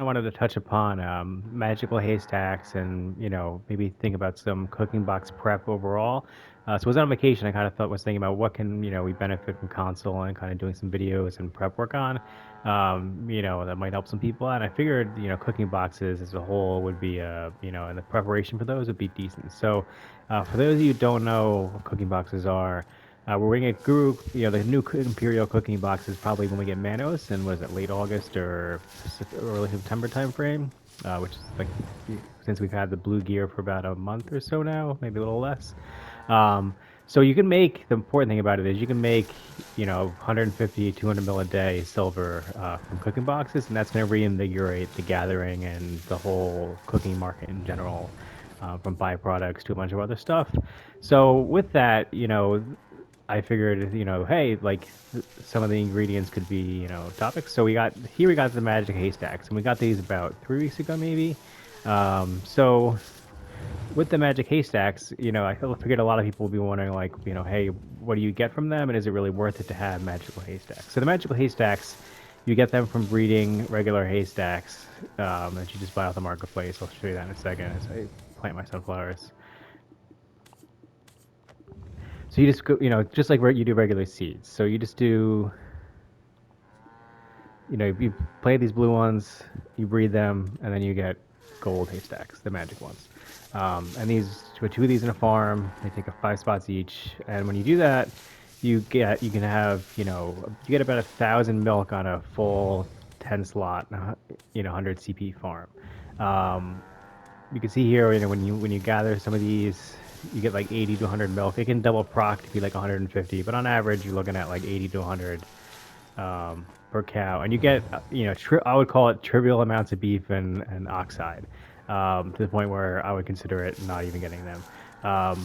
I wanted to touch upon magical haystacks and, maybe think about some cooking box prep overall. So I was on vacation. I kind of thought was thinking about what can, we benefit from console and kind of doing some videos and prep work on, that might help some people out. And I figured, cooking boxes as a whole would be, and the preparation for those would be decent. So for those of you who don't know what cooking boxes are, we're going to get group, the new Imperial cooking box is probably when we get Manos, and was it late August or early September timeframe, which is like since we've had the blue gear for about a month or so now, maybe a little less. Um, so you can make, the important thing about it is you can make, 150, 200 mil a day silver from cooking boxes, and that's going to reinvigorate the gathering and the whole cooking market in general, from byproducts to a bunch of other stuff. So with that, I figured, hey, like some of the ingredients could be, topics. So we got the magic haystacks, and we got these about 3 weeks ago, maybe. So with the magic haystacks, I figured a lot of people will be wondering, like, hey, what do you get from them, and is it really worth it to have magical haystacks? So the magical haystacks, you get them from breeding regular haystacks that you just buy off the marketplace. I'll show you that in a second as I plant my sunflowers. So you just go, just like you do regular seeds. So you just do, you play these blue ones, you breed them, and then you get gold haystacks, the magic ones. And these, put two of these in a farm. They take up 5 spots each, and when you do that, you can have, you get about 1,000 milk on a full 10 slot, 100 CP farm. Um, you can see here, when you gather some of these, you get like 80 to 100 milk. It can double proc to be like 150, but on average, you're looking at like 80 to 100 per cow, and you get, I would call it trivial amounts of beef and oxide, to the point where I would consider it not even getting them.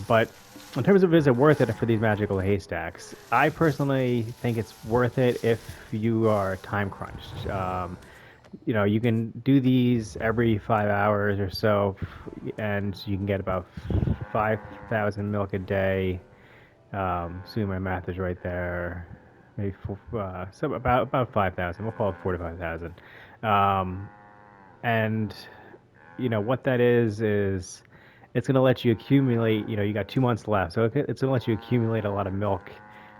But in terms of is it worth it for these magical haystacks, I personally think it's worth it if you are time crunched. You can do these every 5 hours or so, and you can get about 5,000 milk a day. Assuming my math is right there, maybe so about 5,000. We'll call it 4 to 5,000. Um, and what that is it's going to let you accumulate. You got 2 months left, so it's going to let you accumulate a lot of milk.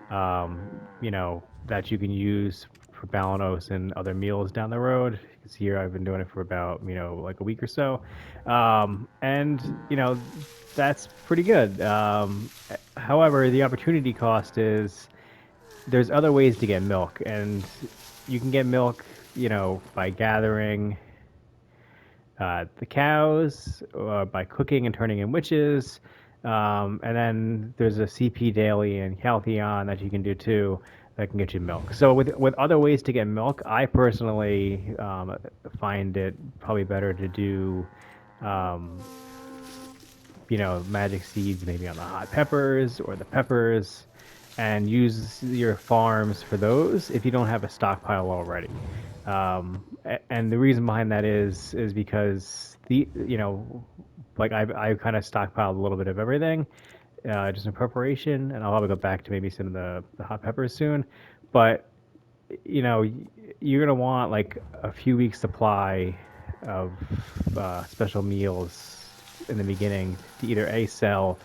That you can use for Balanos and other meals down the road. You can see here I've been doing it for about like a week or so, and that's pretty good. However, the opportunity cost is there's other ways to get milk, and you can get milk, by gathering the cows, by cooking and turning in witches. And then there's a CP daily and Caltheon that you can do too that can get you milk. So with other ways to get milk, I personally find it probably better to do, um, magic seeds maybe on the hot peppers or the peppers, and use your farms for those if you don't have a stockpile already. And the reason behind that is because like I kind of stockpiled a little bit of everything, just in preparation, and I'll probably go back to maybe some of the hot peppers soon. But you know, you're gonna want like a few weeks supply of special meals in the beginning to either A, sell,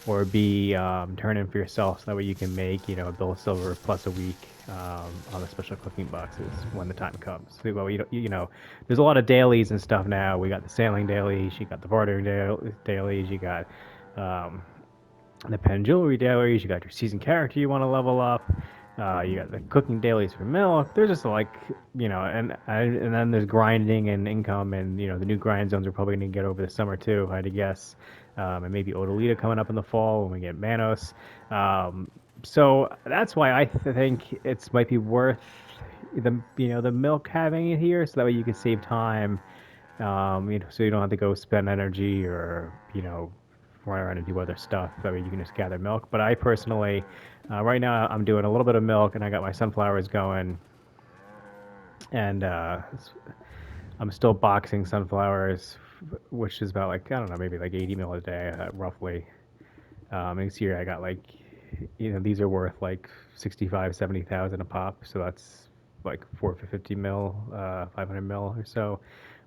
or B, turn in for yourself, so that way you can make, a bill of silver plus a week on the special cooking boxes when the time comes. So, well, there's a lot of dailies and stuff now. We got the sailing dailies, you got the bartering dailies, you got um, the pen jewelry dailies, you got your season character you want to level up. You got the cooking dailies for milk. There's just like, and then there's grinding and income, and the new grind zones are probably going to get over the summer too, if I had to guess. And maybe Odalita coming up in the fall when we get Manos. So that's why I think it's might be worth the milk having it here, so that way you can save time, so you don't have to go spend energy or run around and do other stuff. That way you can just gather milk. But I personally, right now, I'm doing a little bit of milk, and I got my sunflowers going, and I'm still boxing sunflowers, which is about like, I don't know, maybe like 80 mil a day, roughly. And here I got like, these are worth like 65, 70,000 a pop, so that's like 450 mil, 500 mil or so.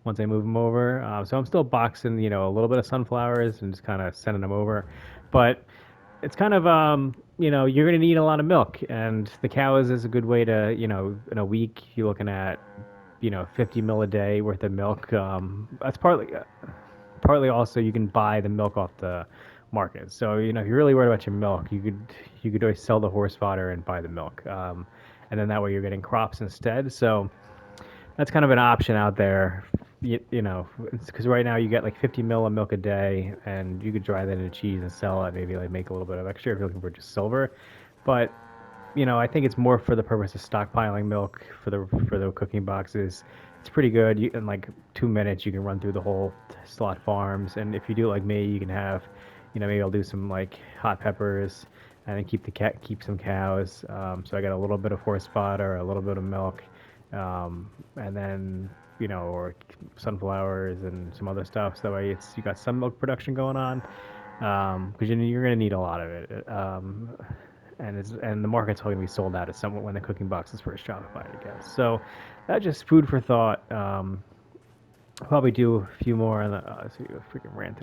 once I move them over. So I'm still boxing, a little bit of sunflowers and just kind of sending them over. But it's kind of you're going to need a lot of milk, and the cows is a good way to, in a week you're looking at 50 mil a day worth of milk. That's partly also you can buy the milk off the market. So if you're really worried about your milk, you could always sell the horse fodder and buy the milk, and then that way you're getting crops instead. So that's kind of an option out there. Because right now you get like 50 mil of milk a day, and you could dry that into cheese and sell it. Maybe like make a little bit of extra if you're looking for just silver. But I think it's more for the purpose of stockpiling milk for the cooking boxes. It's pretty good. In like 2 minutes, you can run through the whole slot farms, and if you do it like me, you can have, maybe I'll do some like hot peppers, and then keep some cows. So I got a little bit of horse fodder, a little bit of milk, and then or sunflowers and some other stuff. So that way, you got some milk production going on, because you're gonna need a lot of it. And the market's probably gonna be sold out at some when the cooking boxes first Shopify, I guess. So that's just food for thought. I'll probably do a few more on the freaking rant.